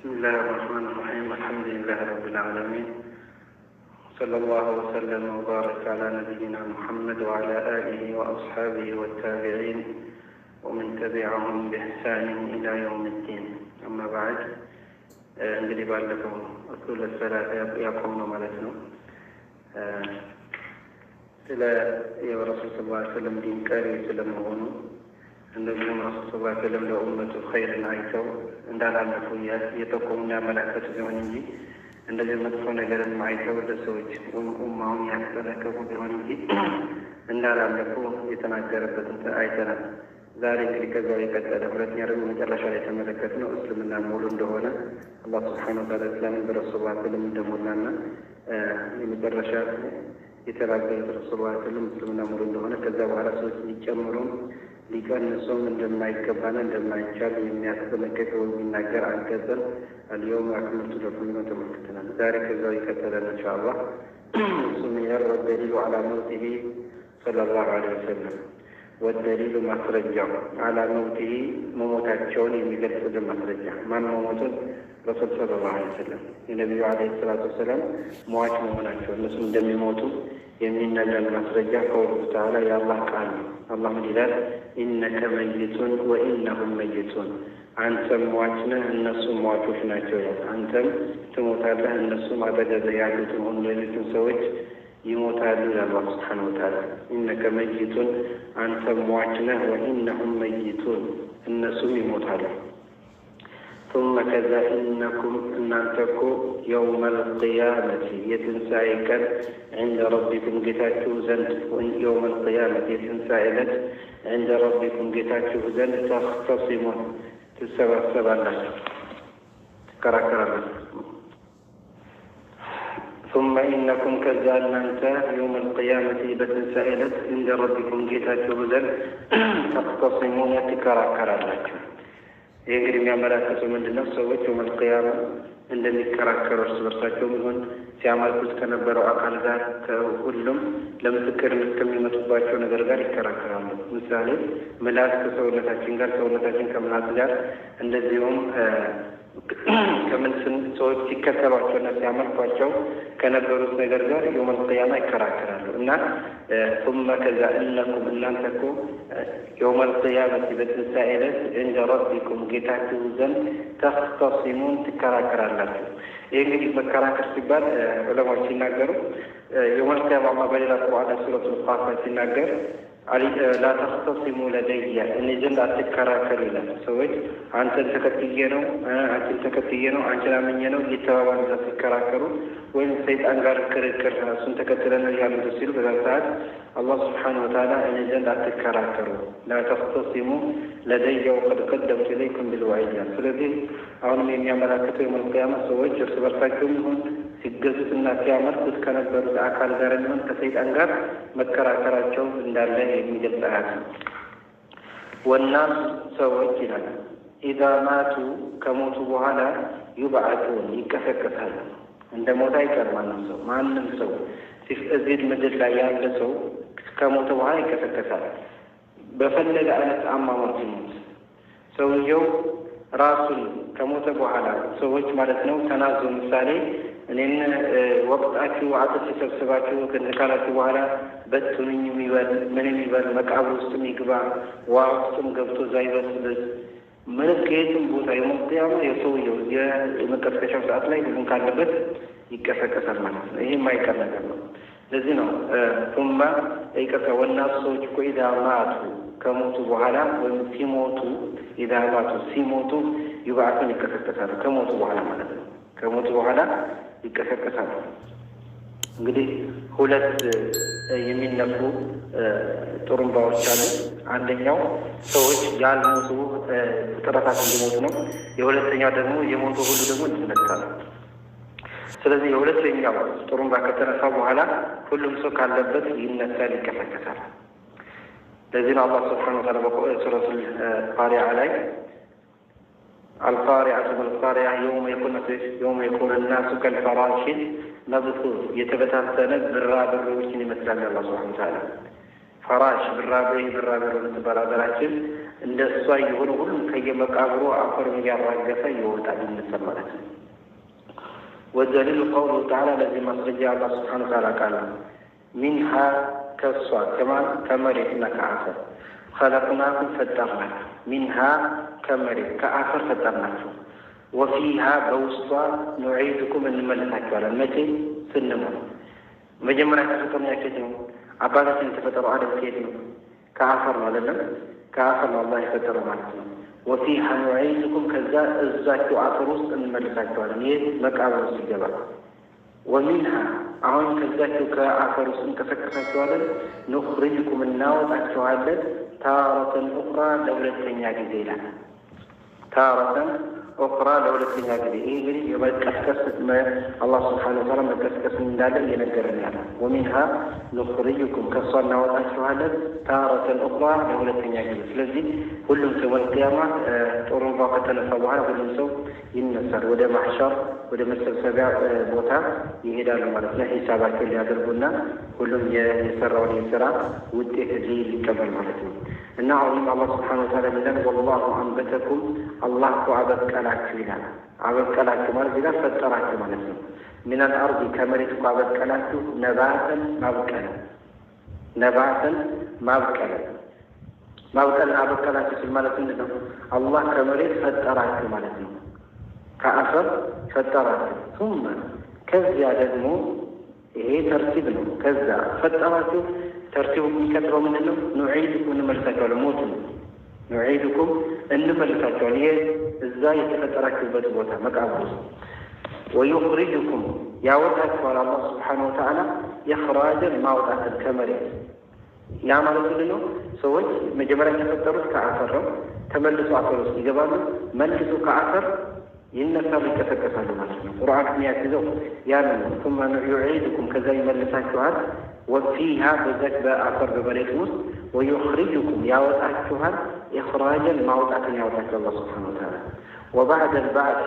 بسم الله الرحمن الرحيم. الحمد لله رب العالمين، صلى الله وسلم وبارك على نبينا محمد وعلى آله وأصحابه والتابعين ومن تبعهم بإحسان إلى يوم الدين. أما بعد، እንግዲህ ባለፈው እኩለ ሰላት ያቆምነው ማለት ነው ስለ የረሱል ሰለላሁ ዐለይሂ ወሰለም ዲን ቀሪ ስለመሆኑ እንደዚሁም ረሱል ሰለላሁ ዐለይሂ ወሰለም ለኡመቱ ኸይርን አይተው እንዳላለፉ የጠቆሙና ያመላከቱ ቢሆን እንጂ እንደዚህ መጥፎ ነገርን አይተው ለሰዎች ኡማውን ያስጠነቀቁ ቢሆን እንጂ እንዳላለፉ የተናገረበትን አይተናል። ዛሬ እንግዲህ ከዛው የቀጠለ ሁለተኛ ደግሞ መጨረሻ ላይ የተመለከትነው እስልምና ሙሉ እንደሆነ አላህ ሱብሓነሁ ወተዓላ እስላምን በረሱል ሰለላሁ ዐለይሂ ወሰለም እንደሞላና የመጨረሻ የተናገሩት ረሱል ሰለላሁ ዐለይሂ ወሰለም እስልምና ሙሉ እንደሆነ ከዛ በኋላ ሰዎች ሊጨምሩም ሊቀንሱም እንደማይገባና እንደማይቻል የሚያስጠነቅቅ የሚናገር አንቀጽን አልየውም አክመልቱ ለኩም ነው ተመልክተናል። ዛሬ ከዛው ይቀጥላል ኢንሻአላህ። እሱም ወደሊሉ ዐላ መውቲሂ ሰለላሁ ዐለይሂ ወሰለም ወደሊሉ ማስረጃው ዐላ መውቲሂ መሞታቸውን የሚገልጽልን ማስረጃ ማን መሞቱን ረሱል ሰለላሁ ዐለይሂ ወሰለም የነቢዩ ዐለይሂ ሰላቱ ወሰላም ሟች መሆናቸው እነሱም እንደሚሞቱ የሚነገር ማስረጃ ቀውሉ ተዓላ የአላህ ቃል ነው። አላህ ምን ይላል? ኢነከ መይቱን ወኢነሁም መይቱን፣ አንተም ሟች ነህ እነሱም ሟቾች ናቸው። አንተም ትሞታለህ እነሱም አጠገብህ ያሉትን ሁሉ ሌሎችን ሰዎች ይሞታሉ ይላል አላህ ሱብሓነሁ ወተዓላ። ኢነከ መይቱን፣ አንተም ሟች ነህ፣ ወኢነሁም መይቱን፣ እነሱም ይሞታሉ። ثم ከዛ ኢነኩም እናንተ እኮ የውመል ቂያመቲ የትንሣኤ ቀን ዕንደ ረቢኩም ጌታችሁ ዘንድ የውመል ቂያመቲ የትንሣኤ ዕለት ዕንደ ረቢኩም ጌታችሁ ዘንድ ተኽተሲሙን ትሰባሰባላችሁ፣ ትከራከራላችሁ። ثم ኢነኩም ከዛ እናንተ የውመል ቂያመቲ በትንሣኤ ዕለት ዕንደ ረቢኩም ጌታችሁ ዘንድ ተኽተሲሙን ትከራከራላችሁ። ይህ እንግዲህ የሚያመላክቱ ምንድነው? ሰዎች የውመል ቂያማ እንደሚከራከሩ እርስ በርሳቸው ቢሆን ሲያመልኩት ከነበረው አካል ጋር ከሁሉም ለምስክርነት ከሚመጡባቸው ነገር ጋር ይከራከራሉ። ምሳሌ ምላስ ከሰውነታችን ጋር፣ ሰውነታችን ከምላስ ጋር፣ እንደዚሁም ከምን ሰዎች ሲከተሏቸውና ሲያመልኳቸው ከነበሩት ነገር ጋር የውመል ቂያማ ይከራከራሉ። እና ثم ከዛ እነኩም እናንተ እኮ የውመል ቂያመቲ በትንሣኤ ዕለት ዕንደ ረቢኩም ጌታችሁ ዘንድ ተኽተሲሙን ትከራከራላችሁ። ይህ እንግዲህ መከራከር ሲባል ዑለማዎች ሲናገሩ የውመል ቂያማ በሌላ ቁርአን ሱረቱል ቃፍ ሲናገር ላ ተኽተሲሙ ለደየ እኔ ዘንድ አትከራከሩ ይላል። ሰዎች አንተን ተከትዬ ነው አንቺን ተከትዬ ነው አንቺን አምኜ ነው እየተባባሉ ሲከራከሩ ወይም ሰይጣን ጋር ክርክር እሱን ተከትለን ያሉት ሲሉ በዛ ሰዓት አላህ ሱብሓነሁ ወተዓላ እኔ ዘንድ አትከራከሩ ላ ተኽተሲሙ ለደየ ወቀድ ቀደምቱ ኢለይኩም ቢልወዒድ። ስለዚህ አሁንም የሚያመላክተው የውመል ቂያማ ሰዎች እርስ በርሳቸውም ይሁን ሲገዙትና ሲያመልኩት ከነበሩት አካል ጋር የሚሆን ከሰይጣን ጋር መከራከራቸው እንዳለ የሚገልጽ አያት ነው። ወናስ ሰዎች ይላል ኢዛ ማቱ ከሞቱ በኋላ ዩብዓቱን ይቀሰቀሳሉ። እንደ ሞት አይቀር ማንም ሰው እዚህ ምድር ላይ ያለ ሰው ከሞተ በኋላ ይቀሰቀሳል። በፈለገ አይነት አሟሟት ይሞት ሰውየው ራሱን ከሞተ በኋላ ሰዎች ማለት ነው ተናዞ ምሳሌ እኔን ወቅታችሁ አጥፍ ሰብስባችሁ ካላችሁ በኋላ በትኑኝ የሚበል ምን የሚበል መቃብር ውስጥ የሚግባ ውሃ ውስጥም ገብቶ እዛ ይበስብስ ምን ከየትም ቦታ የውመል ቂያማ የሰውየው የመቀስቀሻው ሰዓት ላይ ሁሉም ካለበት ይቀሰቀሳል ማለት ነው። ይሄ የማይቀር ነገር ነው። ለዚህ ነው ثم ይቀርታ ወናስ ሰዎች እኮ ኢዛ ማቱ ከሞቱ በኋላ ወይም ሲሞቱ ኢዛ ማቱ ሲሞቱ ዩብዓቱን ይቀሰቀሳሉ። ከሞቱ በኋላ ማለት ነው። ከሞቱ በኋላ ይቀሰቀሳሉ። እንግዲህ ሁለት የሚነፉ ጥሩምባዎች አሉ። አንደኛው ሰዎች ያልሞቱ ፍጥረታት እንዲሞቱ ነው። የሁለተኛው ደግሞ የሞቱ ሁሉ ደግሞ እንዲነሳ ነው። ስለዚህ የሁለተኛው ጥሩምባ ከተነሳ በኋላ ሁሉም ሰው ካለበት ይነሳል፣ ይቀሰቀሳል። ለዚህ ነው አላህ ሱብሓነሁ ወተዓላ በሱረቱል ቃሪዓ ላይ አልቃሪዐቱ መልቃሪዐ የውመ የኩኑ ናሱ ከልፈራሺል መብሱስ የተበታተነ ብራብሬዎችን ይመስላል አላህ ሱብሓነሁ ወተዓላ። ፈራሽ ብራበሩ የምትባል ሀገራችን እንደሷ የሆነ ሁሉም ከየመቃብሩ አፈሩን እያራገፈ ይወጣል ይነሳል ማለት ነው። ወደሊሉ ቀውሉ ተዓላ ለዚህ ማስረጃ አላህ ስብሓነ ወተዓላ ቃል ሚንሃ ከሷ ከማን ከመሬትና ከአፈር ኸለቅናኩም ፈጠርናችሁ ሚንሃ ከመሬት ከአፈር ፈጠርናችሁ ወፊሃ በውስጧ ኑዒዱኩም እንመልሳችኋለን። መቼ ስንሞት። መጀመሪያ ተፈጠርነው ከየት ነው? አባታችን የተፈጠረው አደም ከየት ነው? ከአፈር ነው አይደለም? ከአፈር ነው አላህ የፈጠረው ማለት ነው። ወፊሃ ኑዒዱኩም ከዛ እዛችሁ አፈር ውስጥ እንመልሳችኋለን። ይህ መቃብር ውስጥ ይገባል። ወሚንሃ አሁን ከዛችሁ ከአፈር ውስጥ እንቀሰቀሳችኋለን። ኑኽሪጅኩም እናወጣችኋለን ታረተን ኡኽራ ለሁለተኛ ጊዜ ይላል። ታረተን ኡኽራ ለሁለተኛ ጊዜ። ይህ እንግዲህ የመቀስቀስ አላህ ስብሓነሁ ወተዓላ መቀስቀስ እንዳለ እየነገረን ያለ። ወሚንሃ ኑኽሪጅኩም ከሷ እናወጣችኋለን ታረተን ኡኽራ ለሁለተኛ ጊዜ። ስለዚህ ሁሉም ሰው ወልቅያማ ጦሩንባ ከተነሳ በኋላ ሁሉም ሰው ይነሳል። ወደ ማሕሸር ወደ መሰብሰቢያ ቦታ ይሄዳሉ ማለት ነው። ሂሳባቸውን ሊያደርጉና ሁሉም የሰራውን የስራ ውጤት እዚህ ሊቀበል ማለት ነው። እና አሁንም አላህ ስብሓነሁ ወተዓላ ይላል ወላሁ አንበተኩም አላህ እኮ አበቀላችሁ ይላል። አበቀላችሁ ማለት ሌላ ፈጠራችሁ ማለት ነው። ሚነል አርዲ ከመሬት እኮ አበቀላችሁ ነባተን ማብቀል ነባተን ማብቀል ማብቀልን አበቀላችሁ ሲል ማለት ምንድን ነው? አላህ ከመሬት ፈጠራችሁ ማለት ነው። ከአፈር ፈጠራችሁ ثم ከዚያ ደግሞ ይሄ ተርቲብ ነው። ከዛ ፈጠራችሁ ተርቲቡ የሚቀጥለው ምንድን ነው? ኑዒድኩም እንመልሳችኋለን። ሞት ነው። ኑዒድኩም እንመልሳችኋለን። ይሄ እዛ የተፈጠራችሁበት ቦታ መቃብር ውስጥ ወዩኽሪጅኩም ያወጣችኋል አላህ ስብሓነሁ ወተዓላ ኢኽራጀን ማውጣትን ከመሬት። ያ ማለት ምንድን ነው? ሰዎች መጀመሪያ የተፈጠሩት ከአፈር ነው። ተመልሶ አፈር ውስጥ ይገባሉ። መልሶ ከአፈር ይነሳሉ፣ ይቀሰቀሳሉ ማለት ነው። ቁርአን የሚያግዘው ያን ነው። ثم يعيدكم ከዛ ይመልሳችኋል። ወፊሃ በዛች በአፈር በመሬት ውስጥ ወዩኽሪጅኩም ያወጣችኋል ኢኽራጀን ማውጣትን ያወጣችሁ አላህ ሱብሓነሁ ወተዓላ። ወባዕደ ልባዕድ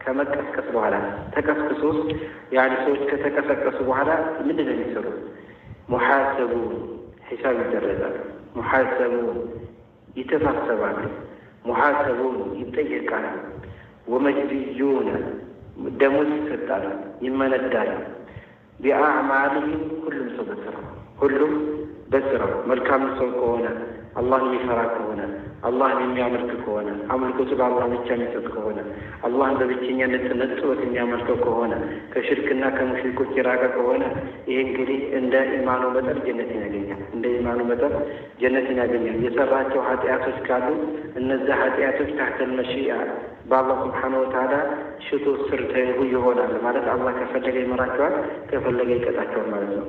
ከመቀስቀስ በኋላ ተቀስቅሶስ ያኒ ሰዎች ከተቀሰቀሱ በኋላ ምንድን ነው የሚሰሩት? ሙሓሰቡን ሒሳብ ይደረጋሉ። ሙሓሰቡን ይተሳሰባሉ። ሙሓሰቡን ይጠየቃሉ። ወመጅዝዩነ ደሞዝ ይሰጣሉ፣ ይመነዳሉ። ቢአዕማሊሂም ሁሉም ሰው በስራው ሁሉም በስራው መልካም ሰው ከሆነ አላህን የሚፈራ ከሆነ አላህን የሚያመልክ ከሆነ አምልኮቱ ለአላህ ብቻ የሚሰጥ ከሆነ አላህን በብቸኛነት ነጥሎት የሚያመልከው ከሆነ ከሽርክና ከሙሽሪኮች የራቀ ከሆነ ይህ እንግዲህ እንደ ኢማኑ መጠን ጀነትን ያገኛል። እንደ ኢማኑ መጠን ጀነትን ያገኛል። የሰራቸው ኃጢአቶች ካሉ እነዚያ ኃጢአቶች ታህተል መሺአ በአላህ ስብሓነሁ ወተዓላ ሽቶ ስር ተይሁ ይሆናል ማለት አላህ ከፈለገ ይመራቸዋል፣ ከፈለገ ይቀጣቸዋል ማለት ነው።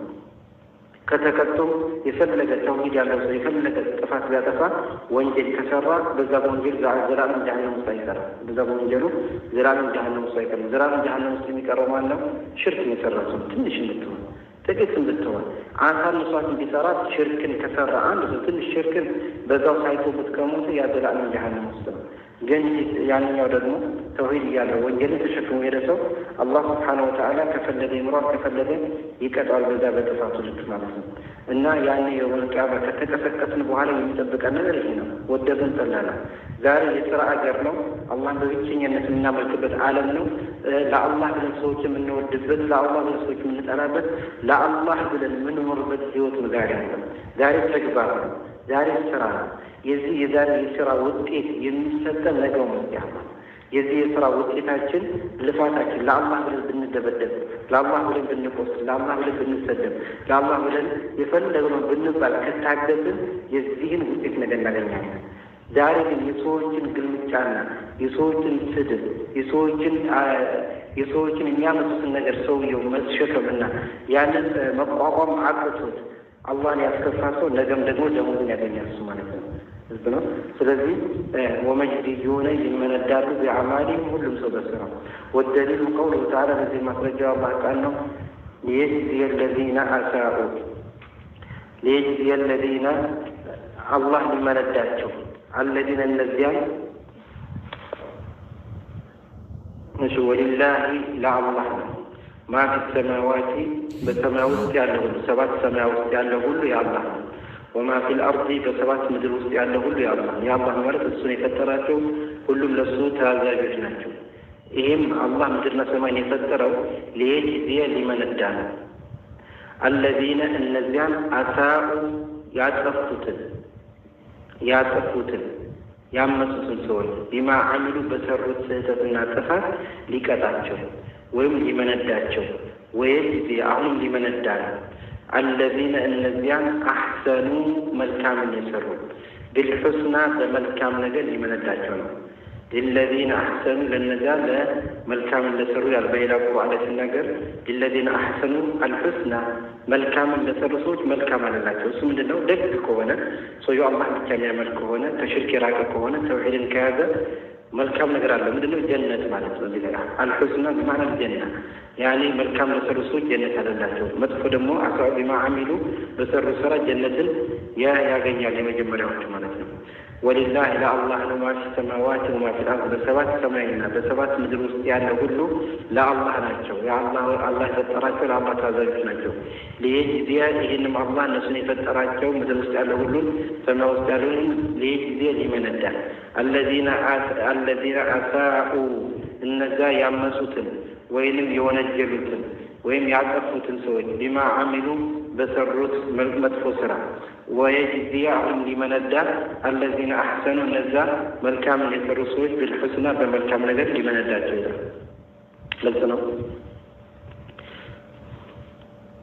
ከተቀጡም የፈለገ ተውሂድ ያለው ሰው የፈለገ ጥፋት ቢያጠፋ ወንጀል ከሰራ በዛ በወንጀል ዘላለም ጀሀነም ውስጥ አይቀርም። በዛ በወንጀሉ ዘላለም ጀሀነም ውስጥ አይቀርም። ዘላለም ጀሀነም ውስጥ የሚቀረው ማለት ነው ሽርክ የሰራ ሰው ትንሽ እንድትሆን ጥቂት እንድትሆን አንሳር መስዋዕት እንዲሰራት ሽርክን ከሰራ አንድ ሰው ትንሽ ሽርክን በዛው ሳይቶበት ከሞተ ያ ዘላለም ጀሀነም ውስጥ ነው። ግን ያንኛው ደግሞ ተውሂድ እያለው ወንጀልን ተሸክሞ ሄደ ሰው አላህ ስብሓነሁ ወተዓላ ከፈለገ ይምሯል፣ ከፈለገ ይቀጣል በዛ በጥፋቱ ልክ ማለት ነው። እና ያን የውመል ቂያማ ከተቀሰቀስን በኋላ የሚጠብቀን ነገር ይሄ ነው። ወደድን ጠላን ዛሬ የስራ አገር ነው። አላህን በብቸኝነት የምናመልክበት ዓለም ነው። ለአላህ ብለን ሰዎች የምንወድበት፣ ለአላህ ብለን ሰዎች የምንጠላበት፣ ለአላህ ብለን የምንኖርበት ህይወት ነው። ዛሬ ነው። ዛሬ ተግባር ነው። ዛሬ ስራ ነው። የዚህ የዛሬ የስራ ውጤት የሚሰጠን ነገው መስያማ የዚህ የስራ ውጤታችን ልፋታችን ለአላህ ብለን ብንደበደብ፣ ለአላህ ብለን ብንቆስል፣ ለአላህ ብለን ብንሰደብ፣ ለአላህ ብለን የፈለግነው ብንባል ከታገልን የዚህን ውጤት ነገ እናገኛለን። ዛሬ ግን የሰዎችን ግልምጫና የሰዎችን ስድብ የሰዎችን የሚያመጡትን ነገር ሰውየው መሸከምና ያንን መቋቋም አቅቶት አላህን ያስከፋ ሰው ነገም ደግሞ ደሞዝን ያገኛል እሱ ማለት ነው። ህዝብ ነው። ስለዚህ ወመጅዝዩነ ይመነዳሉ ቢአዕማሊሂም ሁሉም ሰው በስራው። ወደሊሉ ቀውሉሁ ተዓላ በዚህ ማስረጃው አላህ ቃል ነው። ሊየጅዚየ ለዚነ አሳኡ ሊየጅዚየ ለዚነ አላህ ሊመነዳቸው አለዚነ እነዚያን እሺ ወሊላሂ ለአላህ ነው ማ ፊ ሰማዋቲ በሰማይ ውስጥ ያለ ሁሉ ሰባት ሰማይ ውስጥ ያለ ሁሉ የአላህ ነው። ወማ ፊል አርዲ በሰባት ምድር ውስጥ ያለ ሁሉ የአላህ ማለት እሱን የፈጠራቸው ሁሉም ለሱ ታዛዦች ናቸው። ይህም አላህ ምድርና ሰማይን የፈጠረው ሊየጅዚየ ሊመነዳ ነው። አለዚነ እነዚያን አሳኡ ያጠፉትን ያመፁትን ሰዎች ቢማ አሚሉ በሰሩት ስህተትና ጥፋት ሊቀጣቸው ወይም ሊመነዳቸው ወየጅዚየ አሁንም ሊመነዳ ነው። አለዚነ እነዚያን አሕሰኑ መልካምን የሰሩ ቢልሑስና በመልካም ነገር ሊመነዳቸው ነው። ሊለዚነ አሕሰኑ ለነዚያ ለመልካምን ለሰሩ ያል በሌላ ቁርአን ላይ ሲናገር ሊለዚነ አሕሰኑ አልሑስና መልካምን ለሰሩ ሰዎች መልካም አለላቸው። እሱ ምንድን ነው? ደግ ከሆነ ሰውየው አላህ ብቻ የሚያመልክ ከሆነ ከሽርክ የራቀ ከሆነ ተውሒድን ከያዘ መልካም ነገር አለ። ምንድነው? ጀነት ማለት ነው። እዚህ አልሑስና በማዕና ጀና ያኔ መልካም ለሰሩ ሰዎች ጀነት አለላቸው። መጥፎ ደግሞ አሳኡ ቢማ አሚሉ በሰሩ ስራ ጀነትን ያገኛል የመጀመሪያዎቹ ማለት ነው። ወሊላህ ለአላህ ነው ማ ፊ ሰማዋት ወማ ፊል አርድ በሰባት ሰማይና በሰባት ምድር ውስጥ ያለ ሁሉ ለአላህ ናቸው። አላህ የፈጠራቸው ለአላህ ታዛዦች ናቸው። ሊየጅዚየ ይህንም አላህ እነሱን የፈጠራቸው ምድር ውስጥ ያለ ሁሉን ሰማይ ውስጥ ያለውን ሊየጅዚየ ሊመነዳ አለዚነ አሳኡ እነዛ ያመፁትን ወይንም የወነጀሉትን ወይም ያጠፉትን ሰዎች ቢማ አሚሉ በሰሩት መጥፎ ስራ ወየጅዚየ አሁን ሊመነዳ አለዚነ አሕሰኑ እነዛ መልካምን የሰሩ ሰዎች ቢልሑስና በመልካም ነገር ሊመነዳቸው ይላል። ግልጽ ነው።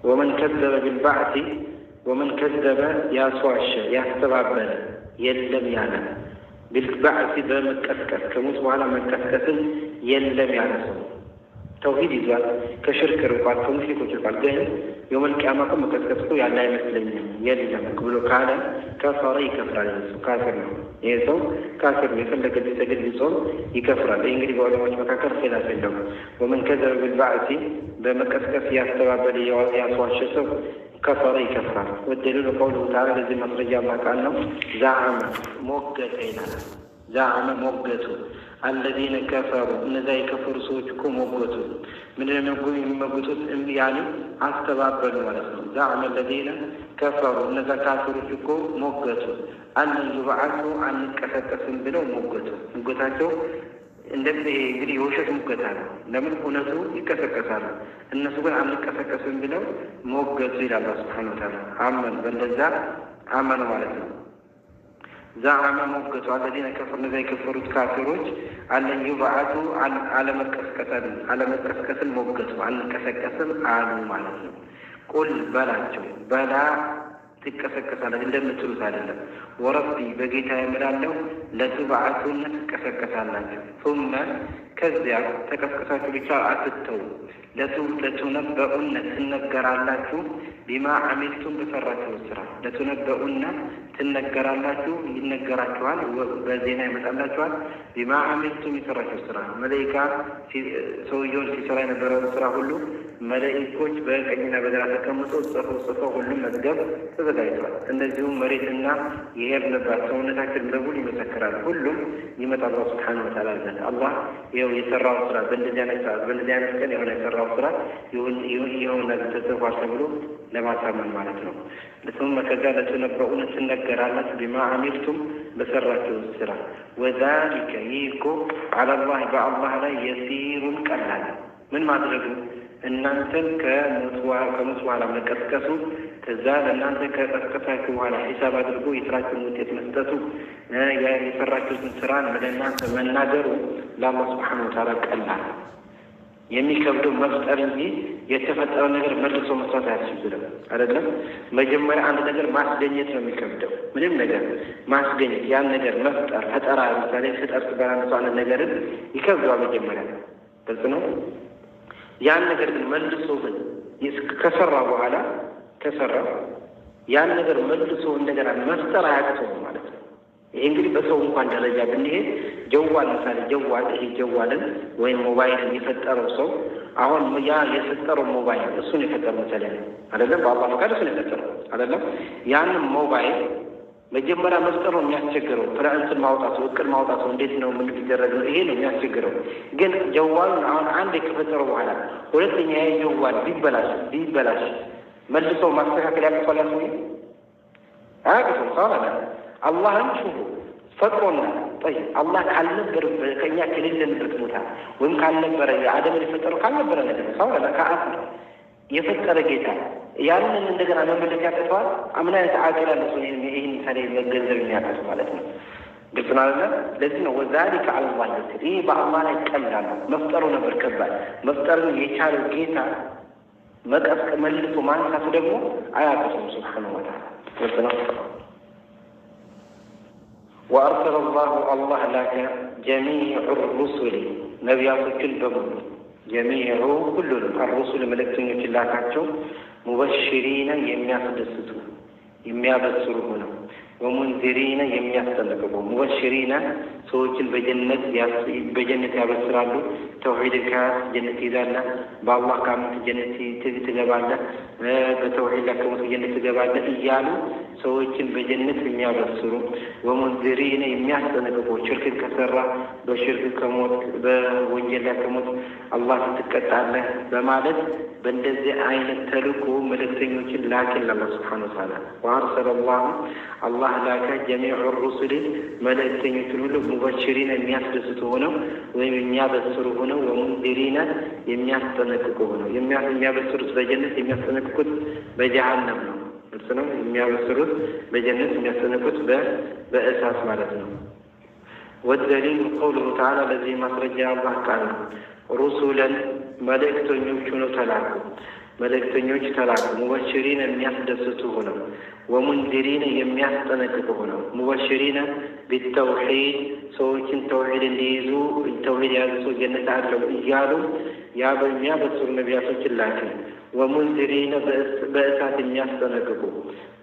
ወመን ከዘበ ቢልባዕቲ ወመን ከዘበ ያስዋሸ ያስተባበለ የለም ያለ ቢልባዕቲ በመቀስቀስ ከሞት በኋላ መቀስቀስን የለም ያለ ሰው ተውሂድ ይዟል፣ ከሽርክ ርቋል፣ ከሙሽሪኮች ርቋል። ግን የውመል ቂያማ እኮ መቀስቀስ እኮ ያለ አይመስለኝም የለም ብሎ ካለ ከፈረ ይከፍራል። እሱ ካፍር ነው። ይሄ ሰው ካፍር ነው። የፈለገ ቢሰግድ ቢጾም ይከፍራል። ይህ እንግዲህ በዑለማዎች መካከል ኺላፍ የለውም። ወመን ከዘበ ቢልባዕቲ በመቀስቀስ ያስተባበለ ያስዋሸ ሰው ከፈረ ይከፍራል። ወደሊሉ ቀውሉሁ ተዓላ ለዚህ ማስረጃ ቃል ነው። ዛዓመ ሞገተ ይላል። ዛዓመ ሞገቱ አለዚነ ከፈሩ እነዛ የከፈሩ ሰዎች እኮ ሞገቱ። ምንድነው የሚሞገቱት? ያኔ አስተባበሉ ማለት ነው። ዛዕመ አለዚነ ከፈሩ እነዛ ካፊሮች እኮ ሞገቱ አለን ዩብዓሱ አንቀሰቀስም ብለው ሞገቱ። ሙገታቸው እንደዚህ እንግዲህ የውሸት ሙገታ ነው። ለምን እውነቱ ይቀሰቀሳሉ፣ እነሱ ግን አንቀሰቀስም ብለው ሞገቱ ይላል አላህ ሱብሓነሁ ወተዓላ። አመኑ በእንደዛ አመኑ ማለት ነው። ዛዓመ ሞገቱ አለዚነ ከፈሩ እነዛ የከፈሩት ካፊሮች አለን ዩብዓሱ አለመቀስቀስን ሞገቱ አንቀሰቀስም አሉ ማለት ነው። ቁል በላቸው በላ ትቀሰቀሳለች እንደምትሉት አይደለም። ወረቢ በጌታ የምላለሁ ለቱብዓቱነ ትቀሰቀሳላችሁ። ثم ከዚያ ተቀስቀሳችሁ ብቻ አትተው ለቱነበኡነ ትነገራላችሁ ቢማ አሚልቱም በሰራችሁ ስራ ለቱነበኡነ ትነገራላችሁ ይነገራችኋል፣ በዜና ይመጣላችኋል። ቢማ አሚልቱም የሰራችሁ ስራ መላኢካ ሰውየውን ሲሰራ የነበረውን ስራ ሁሉ መላኢኮች በቀኝና በግራ ተቀምጠው ጽፈው ሁሉም መዝገብ ተዘጋጅቷል። እንደዚሁም መሬትና የሄድንባት ሰውነታችን በሙሉ ይመሰክራል። ሁሉም ይመጣ አላህ ሱብሓነሁ ወተዓላ ዘንድ አላህ ይኸው የሰራው ስራ በእንደዚህ አይነት ሰዓት በእንደዚህ አይነት ቀን የሆነ የሰራው ስራ ይሁን ነገር ተጽፏል ተብሎ ለማሳመን ማለት ነው። ثم ከዛ ለተነበኡን ትነገራላችሁ ቢማ አሚልቱም በሰራችሁ ስራ ወዛሊከ ይኮ አለላህ በአላህ ላይ የሲሩን ቀላል ምን ማድረጉ እናንተን ከሞት በኋላ መቀስቀሱ ከዛ ለእናንተ ከቀስቀሳችሁ በኋላ ሂሳብ አድርጎ የስራችሁን ውጤት መስጠቱ የሰራችሁትን ስራን ለእናንተ መናገሩ ለአላህ ሱብሓነሁ ወተዓላ ቀላል የሚከብደው መፍጠር እንጂ የተፈጠረው ነገር መልሶ መስራት አያስችልም። አይደለም መጀመሪያ አንድ ነገር ማስገኘት ነው የሚከብደው። ምንም ነገር ማስገኘት ያን ነገር መፍጠር ፈጠራ ለምሳሌ ፍጠር በራሱ አንድ ነገርን ይከብደዋል መጀመሪያ ግልጽ ነው። ያን ነገር ግን መልሶ ግን ከሰራ በኋላ ያን ነገር መልሶ እንደገና መፍጠር አያቅተውም ማለት ነው። ይሄ እንግዲህ በሰው እንኳን ደረጃ ብንሄድ ጀዋል ምሳሌ ይሄ ጀዋልን ወይም ሞባይልን የፈጠረው ሰው አሁን ያ የፈጠረው ሞባይል እሱን የፈጠረው ምሳሌ አይደለም፣ በአላህ ፈቃድ እሱን የፈጠረው አይደለም። ያንን ሞባይል መጀመሪያ መፍጠር ነው የሚያስቸግረው። ፕላንትን ማውጣቱ እቅድ ማውጣቱ እንዴት ነው ምን ሊደረግ ነው ይሄ ነው የሚያስቸግረው። ግን ጀዋሉን አሁን አንድ ከፈጠረው በኋላ ሁለተኛ ያ ጀዋል ቢበላሽ መልሶ ማስተካከል ያቅቷል አያቅቱም። ሳላ አላህን ሹፉ ፈጥሮና ጠይብ አላህ ካልነበር ከእኛ ከሌለንበት ቦታ ወይም ካልነበረ የአደምን የፈጠረው ካልነበረ ነገር ሳላ ከአፈር የፈጠረ ጌታ ያንን እንደገና መመለስ ያቅተዋል? ምን አይነት አቅል ያለ ሰው ይህን ምሳሌ መገንዘብ የሚያቀት ማለት ነው? ግልጽ ነው አይደለ? ለዚህ ነው ወዛሊከ ዐለላህ ይሲር። ይህ በአላህ ላይ ቀላል ነው። መፍጠሩ ነበር ከባድ። መፍጠርን የቻለው ጌታ መልሶ ማንሳቱ ደግሞ አያቅተውም ሱብሓነሁ ወተዓላ። ግልጽ ነው። ወአርሰለ አላህ ላከ ጀሚዕ ሩሱል ነቢያቶችን በሙሉ ጀሚዑ ሁሉንም አሩሱል መልእክተኞችን ላካቸው ሙበሽሪነ የሚያስደስቱ የሚያበስሩ ሆነው ወሙንዚሪነ የሚያስጠነቅቁ ሙበሽሪነ ሰዎችን በጀነት ያበስራሉ። ተውሂድን ከያዝ ጀነት ትይዛለህ፣ በአላህ ካመንክ ጀነት ትገባለህ፣ በተውሂድ ላይ ከሞት ጀነት ትገባለህ እያሉ ሰዎችን በጀነት የሚያበስሩ ወሙንዚሪነ የሚያስጠነቅቁ ሽርክን ከሰራ በሽርክ ከሞት በወንጀል ላይ ከሞት አላህ ትቀጣለህ በማለት በእንደዚህ አይነት ተልእኮ መልእክተኞችን ላከን አላህ ሱብሓነሁ ወተዓላ። ወአርሰለ አላህ ላከ ጀሚዕ ሩሱል መልእክተኞችን ሁሉ ሙበሽሪነ የሚያስደስቱ ሆነው ወይም የሚያበስሩ ሆነው ወሙንዚሪነ የሚያስጠነቅቁ ሆነው የሚያበስሩት በጀነት የሚያስጠነቅቁት በጀሃነም ነው። እርሱ ነው የሚያበስሩት በጀነት የሚያስጠነቅቁት በእሳት ማለት ነው። ወደሊል ቀውሉሁ ተዓላ ለዚህ ማስረጃ አላህ ቃል ነው። ሩሱለን መልእክተኞች ሆነው ተላኩ። መልእክተኞች ተላኩ ሙበሽሪነ የሚያስደስቱ ሆነው ወሙንዚሪነ የሚያስጠነቅቁ ሆነው ሙበሽሪነ ቢተውሂድ ሰዎችን ተውሂድ እንዲይዙ ተውሂድ የያዙ ሰው ጀነት አለው እያሉ የሚያበስሩ ነቢያቶችን ላከ። ወሙንዚሪነ በእሳት የሚያስጠነቅቁ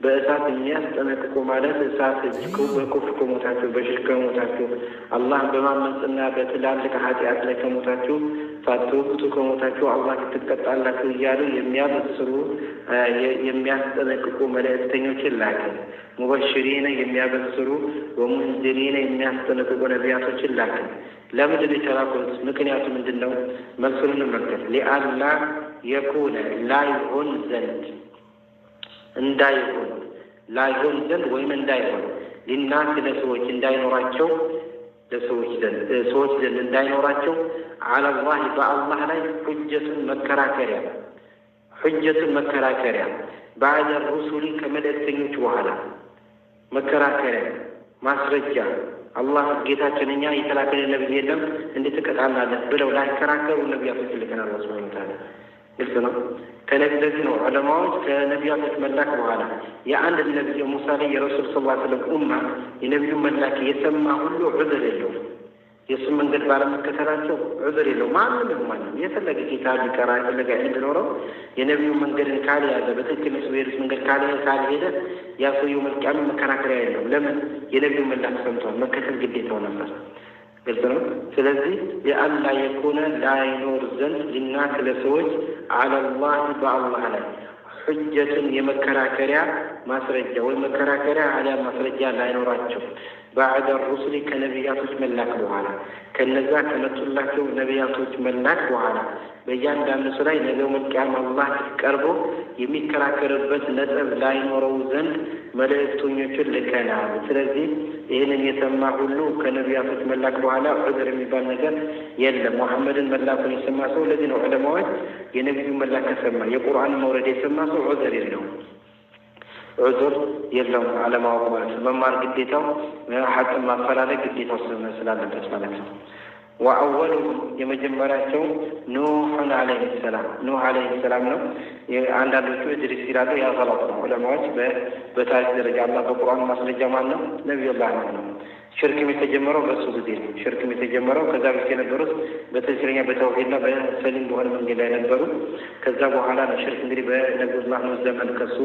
በእሳት የሚያስጠነቅቁ ማለት እሳት በኩፍር ከሞታችሁ በሽርክ ከሞታችሁ አላህ በማመፅና በትላልቅ ኃጢአት ላይ ከሞታችሁ ሳትወቅቱ ከሞታችሁ አላህ ትቀጣላችሁ እያሉ የሚያበስሩ የሚያስጠነቅቁ መልእክተኞችን ላከ። ሙበሽሪነ የሚያበስሩ ወሙንዚሪነ የሚያስጠነቅቁ ነቢያቶችን ላከ። ለምንድን የተላኩት? ምክንያቱ ምንድን ነው? መልሱን እንመልከት። ሊአላ የኩነ ላይሆን ዘንድ እንዳይሆን ላይሆን ዘንድ ወይም እንዳይሆን ሊናስ ለሰዎች እንዳይኖራቸው ለሰዎች ዘንድ እንዳይኖራቸው አለላህ በአላህ ላይ ሁጀቱን መከራከሪያ ባዕደ ሩሱሊ ከመልእክተኞች በኋላ መከራከሪያ ማስረጃ አላህ ጌታችን እኛ የተላከልን ነብይ የለም እንዴት ትቀጣናለህ ብለው ላይከራከሩ ነቢያቶች ልከናል አላህ ሱብሓነሁ ወተዓላ። ግልጽ ነው። ከነዚህ ነው ዑለማዎች ከነቢያቶች መላክ በኋላ የአንድ ነቢይ ሙሳ ላይ የረሱል ሰለላሁ ዐለይሂ ወሰለም ኡማ የነቢዩን መላክ የሰማ ሁሉ ዑዝር የለውም። የእሱን መንገድ ባለመከተላቸው ዑዝር የለውም። ማንም የፈለገ ኪታብ ሊቀራ የፈለገ እንድኖረው የነቢዩን መንገድን ካልያዘ በትክክል እሱ የሄዱት መንገድ ካልሄደ ያ ሰውየው መልቅያም መከራከሪያ የለውም። ለምን? የነቢዩን መላክ ሰምቷል። መከተል ግዴታው ነበር። ግልጽ ነው። ስለዚህ የአላ የኮነ ላይኖር ዘንድ ሊናስ ለሰዎች አለላህ በአላህ ላይ ሁጀትን የመከራከሪያ ማስረጃ ወይም መከራከሪያ አሊያ ማስረጃ ላይኖራቸው ባዕደ ሩሱሊ ከነቢያቶች መላክ በኋላ ከነዛ ከመጡላቸው ነቢያቶች መላክ በኋላ በእያንዳንዱ ሰው ላይ ነገ መልቅያም አላህ ቀርቦ የሚከራከርበት ነጥብ ላይኖረው ዘንድ መልእክተኞችን ልከናል። ስለዚህ ይህንን የሰማ ሁሉ ከነቢያቶች መላክ በኋላ ዑዝር የሚባል ነገር የለም። ሙሐመድን መላኩን የሰማ ሰው ለዚህ ነው ዑለማዎች የነቢዩ መላክ ከሰማ የቁርአን መውረድ የሰማ ሰው ዑዝር የለውም አለማወቅ ማለት ነው። መማር ግዴታው ሐቅን ማፈላለግ ግዴታው ስላለበት ማለት ነው። ወአወሉሁም የመጀመሪያቸው ኑህ አለይሂ ሰላም ነው። አንዳንዶቹ እድሪስ ይላሉ። ያ ገለጥ ነው። ዑለማዎች በታሪክ ደረጃ አላህ በቁርአን ማስረጃ ማለት ነው ነቢዩላህ ነው። ሽርክም የተጀመረው በእሱ ጊዜ ነው። ሽርክም የተጀመረው ከዛ በፊት የነበሩት በትክክለኛ በተውሂድና በሰሊም በሆነ መንገድ ላይ ነበሩ። ከዛ በኋላ ነው ሽርክ እንግዲህ በነቢዩላህ ነው ዘመን ከሱ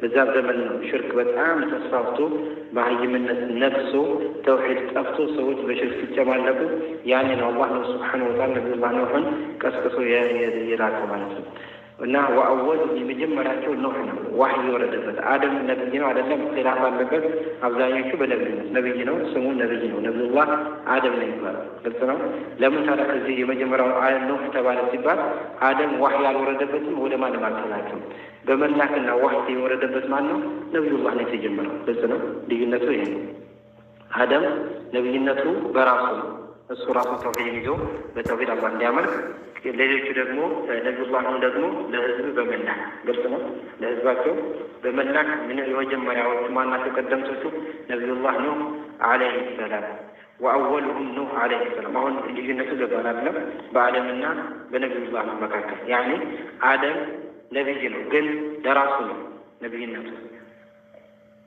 በዛ ዘመን ነው ሽርክ በጣም ተስፋፍቶ በሀይምነት ነግሶ ተውሂድ ጠፍቶ ሰዎች በሽርክ ሲጨማለቁ ያኔ ነው አላህ ነው ሱብሓነሁ ወተዓላ ነቢዩላህ ነውህን ቀስቅሶ የላከው ማለት ነው። እና ወአወሉ የመጀመሪያቸው ኖህ ነው ዋህይ የወረደበት። አደም ነብይ ነው አይደለም ኺላፍ አለበት። አብዛኞቹ በነብይነት ነብይ ነው ስሙ ነብይ ነው ነብዩላህ አደም ነው ይባላል። ግልጽ ነው። ለምን ታዲያ ከዚህ የመጀመሪያው ኖህ ተባለ ሲባል አደም ዋህይ አልወረደበትም፣ ወደ ማንም አልተላከም። በመላክና ዋህይ የወረደበት ማን ነው? ነብዩላህ ነው የተጀመረው። ግልጽ ነው። ልዩነቱ ይሄ ነው። አደም ነብይነቱ በራሱ ነው። እሱ ራሱ ተውሂድ ይዞ በተውሂድ አላህ እንዲያመልክ፣ ሌሎቹ ደግሞ ነብዩላህ ነው ደግሞ ለህዝብ በመላክ ግልጽ ነው። ለህዝባቸው በመላክ ምን የመጀመሪያዎቹ ማናቸው? ቀደምቶቹ ነብዩላህ ኑህ አለይሂ ሰላም ወአወሉሁም ኑህ አለይሂ ሰላም። አሁን ልዩነቱ ገባን አይደለም? በአደምና በነብዩላህ መካከል ያኔ አደም ነብይ ነው፣ ግን ለራሱ ነው ነብይነቱ።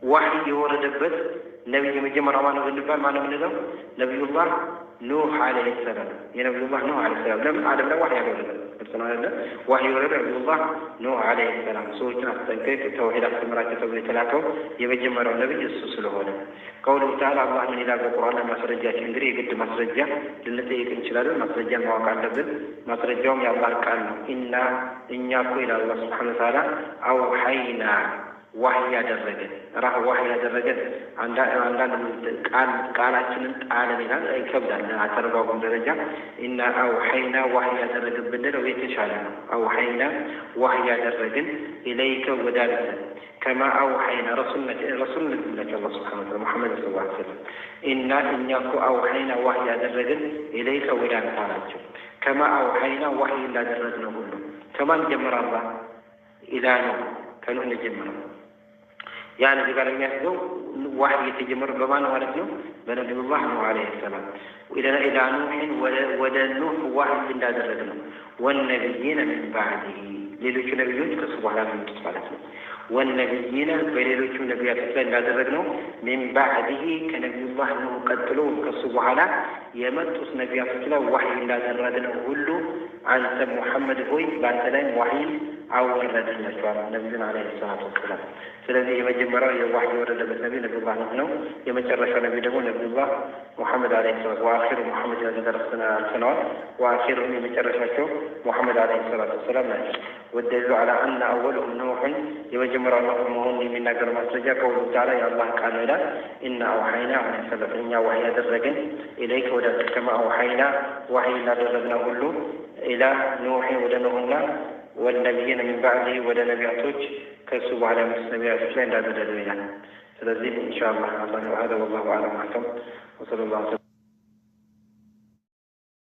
ዋህይ የወረደበት ነብይ የመጀመሪያው ማነው ብንባል ማነው የምንለው? ነብዩላህ ኑህ አለይሂ ሰላም። የነብዩላህ ኑህ አለይሂ ሰላም ለምን አደም ላይ ዋህይ ያወረደ ግልጽ ነው አይደል? ዋህይ የወረደ ነብዩላህ ኑህ አለይሂ ሰላም ሰዎችን አስጠንቀቅ ተውሂድ አስተምራቸው ተብሎ የተላከው የመጀመሪያው ነብይ እሱ ስለሆነ ቀውሉ ተዓላ አላህ ምን ይላል በቁርአን? ማስረጃችን እንግዲህ የግድ ማስረጃ ልንጠይቅ እንችላለን። ማስረጃን ማወቅ አለብን። ማስረጃውም የአላህ ቃል ነው። እኛ እኮ ይላል አላህ ሱብሓነሁ ወተዓላ አውሐይና ዋህይ ያደረገን ዋህይ ያደረገን አንዳንድ ቃላችንን ጣለን ይላል። ይከብዳል አተረጓጉም ደረጃ። እና አውሐይና ዋህይ ያደረግን ብንለው የተሻለ ነው። አውሐይና ዋህይ ያደረግን ኢለይከ ወደ አንተ ከማ አውሐይና ረሱልነታቸው አላህ ሱብሓነሁ ወተዓላ ሙሐመድ ሰለላሁ ዐለይሂ ወሰለም እና እኛ እኮ አውሐይና ዋህይ ያደረግን ኢለይከ ወደ አንተ አላቸው። ከማ አውሐይና ዋህይ እንዳደረግነው ሁሉ ከማን ጀመረ? አላህ ኢላ ነው ከኑህ ጀመረው። ያን እዚህ ጋር የሚያስገው ዋህይ የተጀመረው በማን ማለት ነው? በነብዩላህ ኑህ አለይሂ ሰላም። ኢላ ኑህን ወደ ኑህ ዋህይ እንዳደረግ ነው። ወነቢይነ ሚን ባዕዲሂ ሌሎቹ ነቢዮች ከሱ በኋላ የሚመጡት ማለት ነው። ወነቢይነ በሌሎቹ ነቢያቶች ላይ እንዳደረግ ነው። ሚን ባዕዲሂ ከነቢዩላህ ኑህ ቀጥሎ ከሱ በኋላ የመጡት ነቢያቶች ላይ ዋህይ እንዳደረግነው ሁሉ አንተ ሙሐመድ ሆይ በአንተ ላይ ዋህይ አወረድላቸዋል ነቢዩን አለይሂ ሰላቱ ወሰላም። ስለዚህ የመጀመሪያው የዋህይ የወረደበት ነቢ ነቢዩላህ ኑህ ነው። የመጨረሻው ነቢ ደግሞ ነቢዩላህ ሙሐመድ አለይሂ ሰላቱ ወአኺሩ ሙሐመድ አልሰነዋል። ወአኺሩም የመጨረሻቸው ሙሐመድ አለይሂ ሰላቱ ወሰላም ናቸው። ወደሉ አላ አነ አወሉሁም ኑሕን የመጀመሪያው ኑህ መሆኑን የሚናገረው ማስረጃ ቀውሉ ተዓላ የአላህ ቃል ነው ይላል። ኢና አውሐይና ሰለፍ እኛ ዋህይ ያደረግን ኢለይከ ወደ አንተ ከማ አውሐይና ዋህይ እንዳደረግነው ሁሉ ኢላ ኑሕን ወደ ኑህና ወነቢይነ ሚን ባዕዲሂ ወደ ነቢያቶች ከሱ በኋላ የመጡት ነቢያቶች ላይ እንዳደረግነው ይላል። ስለዚህ ኢንሻአላህ አላህ ወሀደ ወላሁ አዕለም ወሰለላሁ